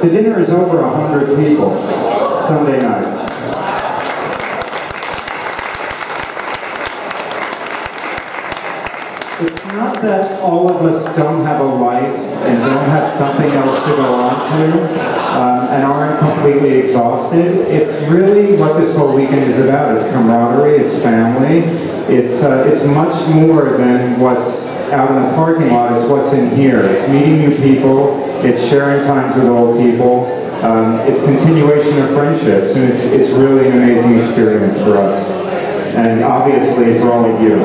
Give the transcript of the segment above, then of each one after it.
The dinner is over 100 people, Sunday night. It's not that all of us don't have a life and don't have something else to go on to and aren't completely exhausted. It's really what this whole weekend is about. It's camaraderie, it's family, it's much more than what's out in the parking lot, it's what's in here. It's meeting new people, it's sharing times with old people, it's continuation of friendships, and it's really an amazing experience for us. And obviously for all of you.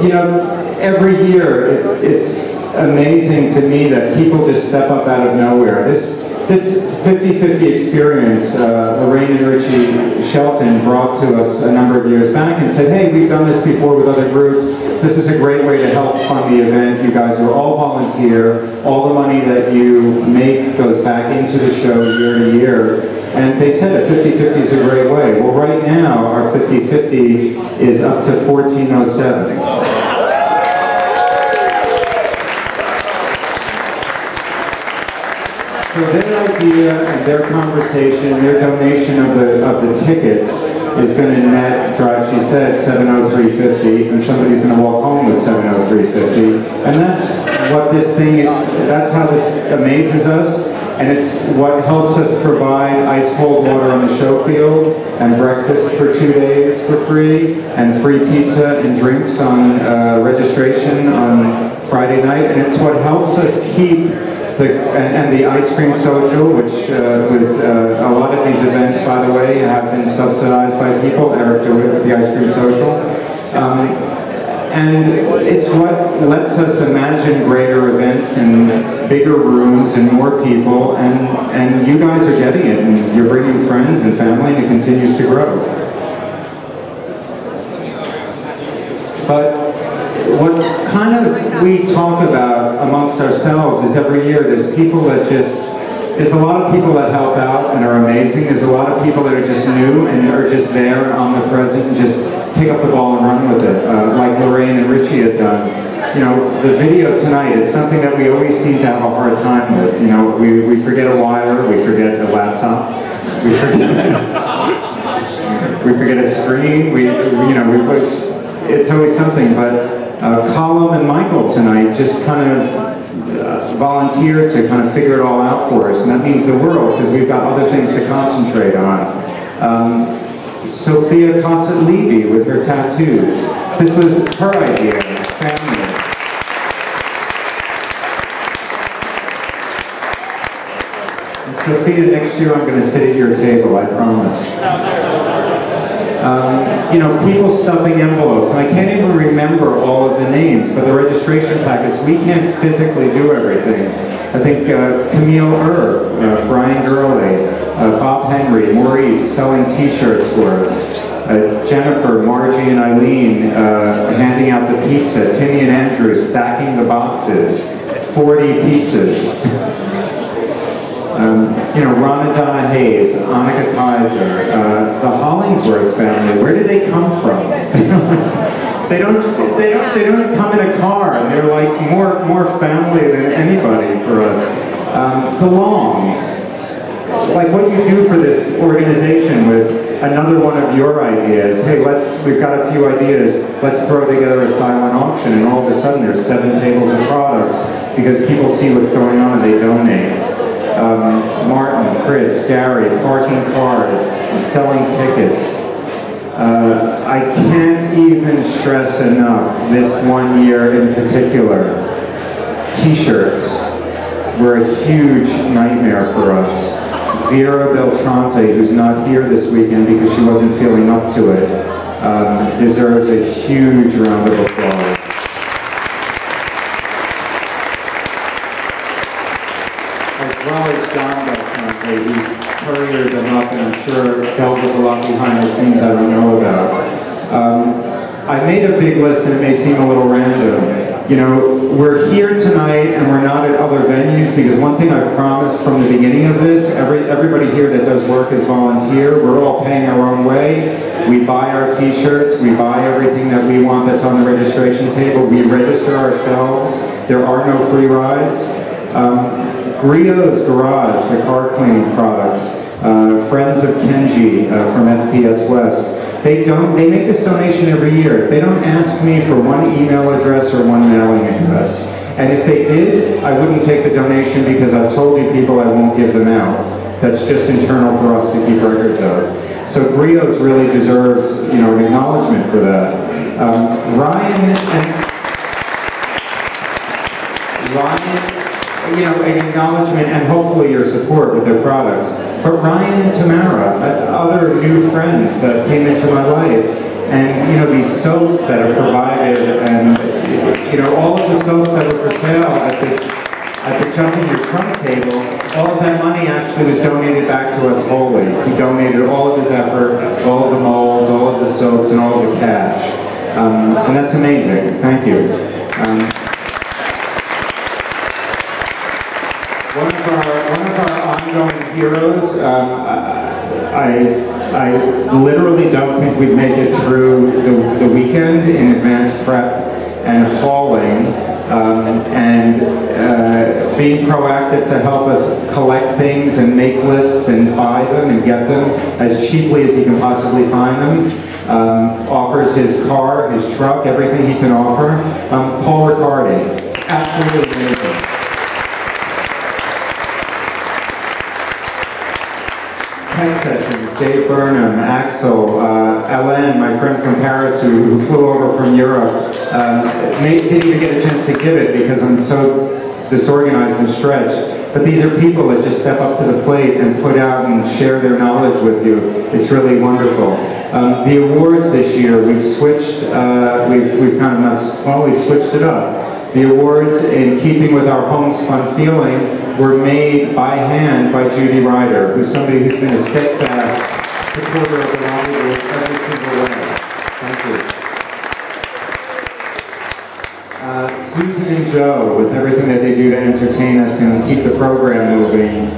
You know, every year it's amazing to me that people just step up out of nowhere. This 50-50 experience, Lorraine and Richie Shelton brought to us a number of years back and said, hey, we've done this before with other groups. This is a great way to help fund the event. You guys are all volunteer. All the money that you make goes back into the show year to year. And they said a 50-50 is a great way. Well, right now, our 50-50 is up to $14.07. So their idea and their conversation, their donation of the tickets is going to net drive, she said, $703.50, and somebody's going to walk home with $703.50. And that's what this thing, that's how this amazes us. And it's what helps us provide ice-cold water on the show field, and breakfast for 2 days for free, and free pizza and drinks on registration on Friday night. And it's what helps us keep the ice cream social, which was a lot of these events, by the way, have been subsidized by people. Eric DeWitt with the ice cream social. And it's what lets us imagine greater events and bigger rooms and more people, and you guys are getting it, and you're bringing friends and family, and it continues to grow. But what kind of we talk about amongst ourselves is every year there's people that there's a lot of people that help out and are amazing. There's a lot of people that are just new and are just there, omnipresent, and just pick up the ball and run with it, like Lorraine and Richie had done. You know, the video tonight is something that we always seem to have a hard time with. You know, we forget a wire, we forget a laptop, we forget a screen. It's always something. But Colum and Michael tonight just kind of volunteered to kind of figure it all out for us, and that means the world because we've got other things to concentrate on. Sophia Cossett-Levy with her tattoos. This was her idea, family. And Sophia, next year I'm going to sit at your table, I promise. You know, people stuffing envelopes, and I can't even remember all of the names, but the registration packets, we can't physically do everything. I think Camille Brian Gurley, Bob Henry, Maurice selling t-shirts for us, Jennifer, Margie, and Eileen handing out the pizza, Timmy and Andrew stacking the boxes, 40 pizzas. You know, Ron and Donna Hayes, Annika Kaiser, the Hollingsworth family, where did they come from? They don't come in a car, and they're like more family than anybody for us. The Longs, like what you do for this organization with another one of your ideas. Hey, we've got a few ideas, let's throw together a silent auction, and all of a sudden there's 7 tables of products because people see what's going on and they donate. Martin, Chris, Gary, parking cars, selling tickets. I can't even stress enough this one year in particular. T-shirts were a huge nightmare for us. Vera Beltrante, who's not here this weekend because she wasn't feeling up to it, deserves a huge round of applause. As well as John Beltrante, who couriered them up and I'm sure dealt with a lot behind the scenes I don't know about. I made a big list and it may seem a little random. You know, we're here tonight and we're not at other venues because one thing I've promised from the beginning of this, every everybody here that does work is volunteer. We're all paying our own way. We buy our t-shirts, we buy everything that we want that's on the registration table. We register ourselves. There are no free rides. Griot's Garage, the car cleaning products. Friends of Kenji from FPS West. They make this donation every year. They don't ask me for one email address or one mailing address. And if they did, I wouldn't take the donation because I've told you people I won't give them out. That's just internal for us to keep records of. So Griot's really deserves, you know, an acknowledgement for that. Ryan, you know, an acknowledgement and hopefully your support with their products. But Ryan and Tamara, other new friends that came into my life, and you know, these soaps that are provided, and you know, all of the soaps that were for sale at the Jump in Your Trunk table, all of that money actually was donated back to us wholly. He donated all of his effort, all of the molds, all of the soaps, and all of the cash. And that's amazing. Thank you. One of our ongoing heroes, I literally don't think we'd make it through the weekend in advance prep and hauling and being proactive to help us collect things and make lists and buy them and get them as cheaply as he can possibly find them. Offers his car, his truck, everything he can offer. Paul Riccardi, absolutely amazing. Tech sessions, Dave Burnham, Axel, Alain, my friend from Paris who flew over from Europe, didn't even get a chance to give it because I'm so disorganized and stretched. But these are people that just step up to the plate and put out and share their knowledge with you. It's really wonderful. The awards this year, we've switched, we've kind of not, well, we've switched it up. The awards, in keeping with our homespun feeling, were made by hand by Judy Ryder, who's somebody who's been a steadfast supporter of the Rendezvous every single way. Thank you. Susan and Joe, with everything that they do to entertain us and keep the program moving.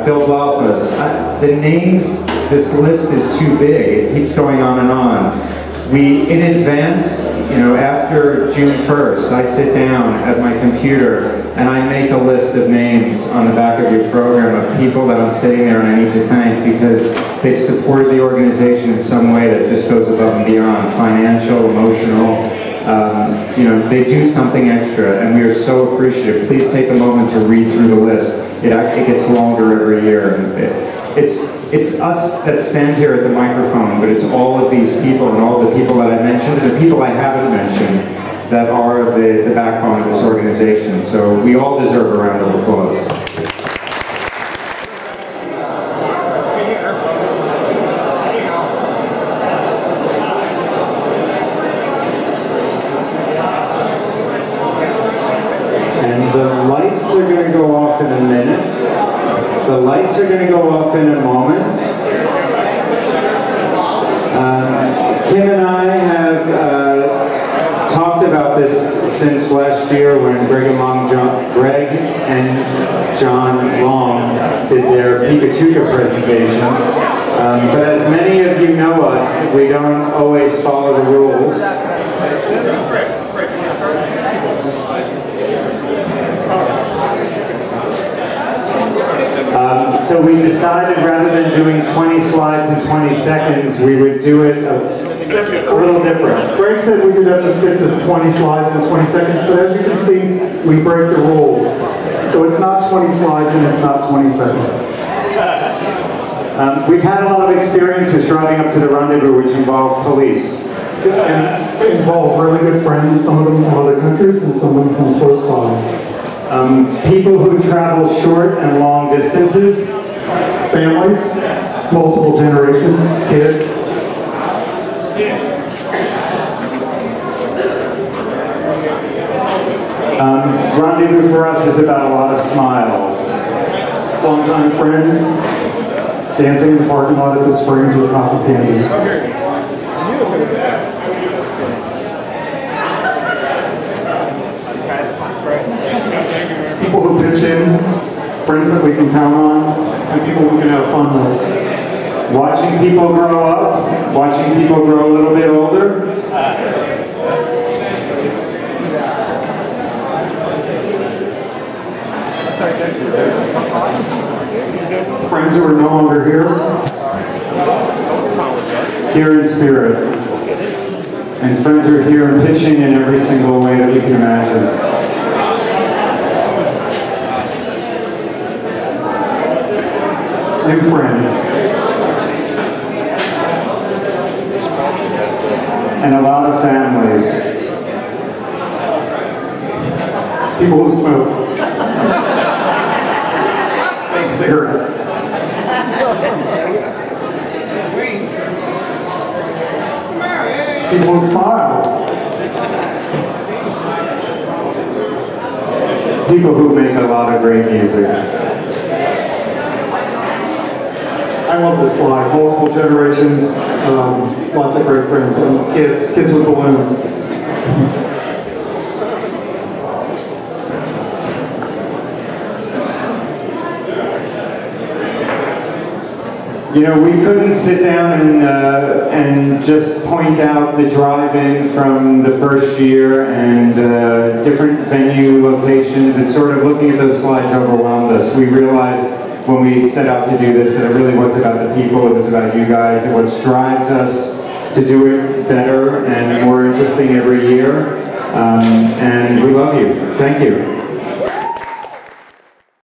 Bill Balfus. The names, this list is too big. It keeps going on and on. We, in advance, you know, after June 1st, I sit down at my computer and I make a list of names on the back of your program of people that I'm sitting there and I need to thank because they've supported the organization in some way that just goes above and beyond, financial, emotional. You know, they do something extra and we are so appreciative. Please take a moment to read through the list. It gets longer every year. It's us that stand here at the microphone, but it's all of these people and all the people that I mentioned and the people I haven't mentioned that are the backbone of this organization. So we all deserve a round of applause. And the lights are going to go off in a minute. The lights are going to go up in a moment. Kim and I have talked about this since last year when Greg and John Long did their Pikachuka presentation. But as many of you know us, we don't always follow the rules. So we decided rather than doing 20 slides in 20 seconds, we would do it a little different. Greg said we could have to stick to 20 slides in 20 seconds, but as you can see, we break the rules. So it's not 20 slides and it's not 20 seconds. We've had a lot of experiences driving up to the Rendezvous which involved police. And involve really good friends, some of them from other countries and some of them from close by. People who travel short and long distances. Families, multiple generations, kids. Rendezvous for us is about a lot of smiles. Longtime friends, dancing in the parking lot at the Springs with cotton candy. People who pitch in, friends that we can count on, and people we can have fun with. Watching people grow up, watching people grow a little bit older. Friends who are no longer here in spirit. And friends are here and pitching in every single way that we can imagine. New friends. And a lot of families. People who smoke. Fake cigarettes. People who smile. People who make a lot of great music. I love this slide. Multiple generations, lots of great friends, and kids with balloons. You know, we couldn't sit down and just point out the drive-in from the first year and different venue locations. It's sort of looking at those slides overwhelmed us. We realized when we set out to do this that it really was about the people, it was about you guys, and what drives us to do it better and more interesting every year. And we love you. Thank you.